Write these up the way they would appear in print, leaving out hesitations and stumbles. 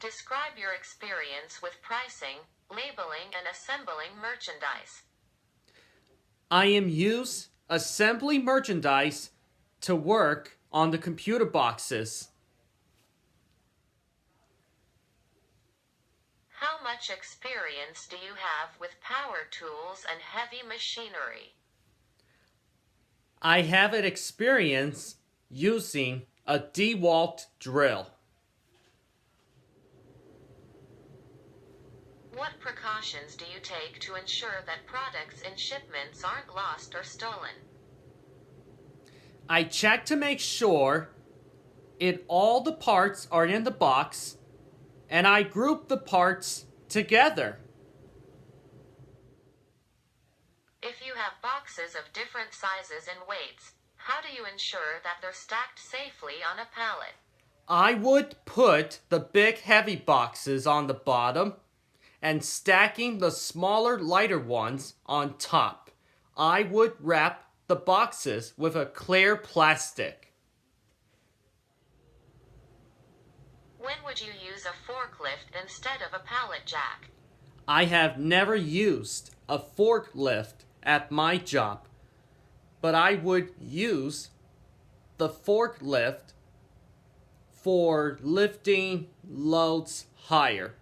Describe your experience with pricing, labeling, and assembling merchandise. I am use assembly merchandise to work on the computer boxes. How much experience do you have with power tools and heavy machinery? I have an experience using a DeWalt drill. What precautions do you take to ensure that products in shipments aren't lost or stolen? I check to make sure all the parts are in the box, and I group the parts together. If you have boxes of different sizes and weights, how do you ensure that they're stacked safely on a pallet? I would put the big heavy boxes on the bottom and stacking the smaller lighter ones on top. I would wrap the boxes with a clear plastic. When would you use a forklift instead of a pallet jack? I have never used a forklift at my job, but I would use the forklift for lifting loads higher.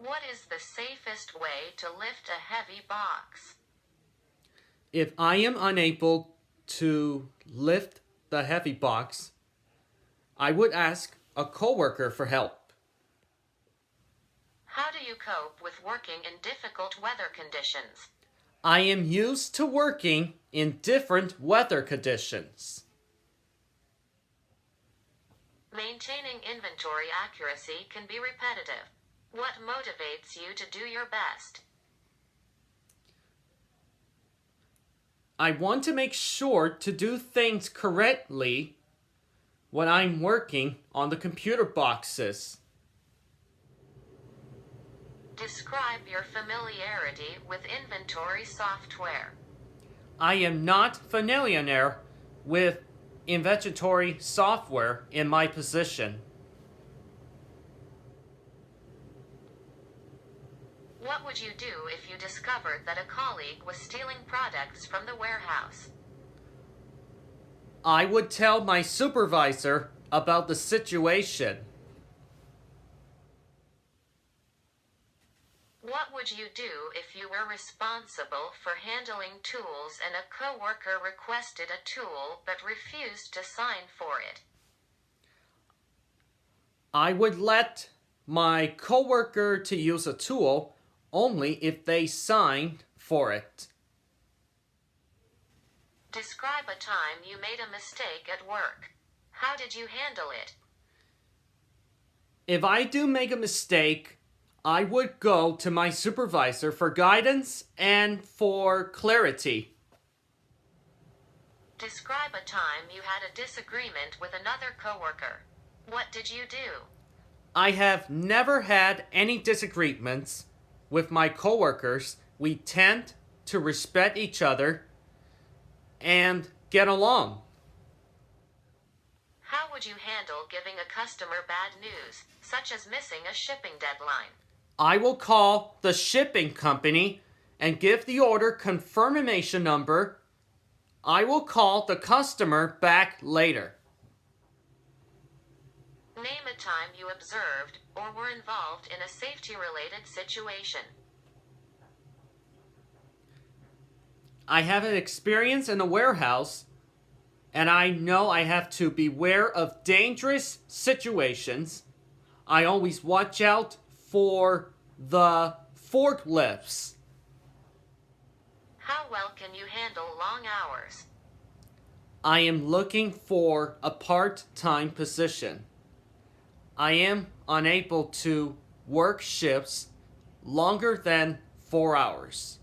What is the safest way to lift a heavy box? If I am unable to lift the heavy box, I would ask a coworker for help. How do you cope with working in difficult weather conditions? I am used to working in different weather conditions. Maintaining inventory accuracy can be repetitive. What motivates you to do your best? I want to make sure to do things correctly when I'm working on the computer boxes. Describe your familiarity with inventory software. I am not familiar with inventory software in my position. What would you do if you discovered that a colleague was stealing products from the warehouse? I would tell my supervisor about the situation. What would you do if you were responsible for handling tools and a coworker requested a tool but refused to sign for it? I would let my coworker to use a tool only if they signed for it. Describe a time you made a mistake at work. How did you handle it? If I do make a mistake, I would go to my supervisor for guidance and for clarity. Describe a time you had a disagreement with another coworker. What did you do? I have never had any disagreements with my coworkers. We tend to respect each other and get along. How would you handle giving a customer bad news, such as missing a shipping deadline? I will call the shipping company and give the order confirmation number. I will call the customer back later. Name a time you observed or were involved in a safety-related situation. I have an experience in a warehouse, and I know I have to beware of dangerous situations. I always watch out for the forklifts. How well can you handle long hours? I am looking for a part-time position. I am unable to work shifts longer than 4 hours.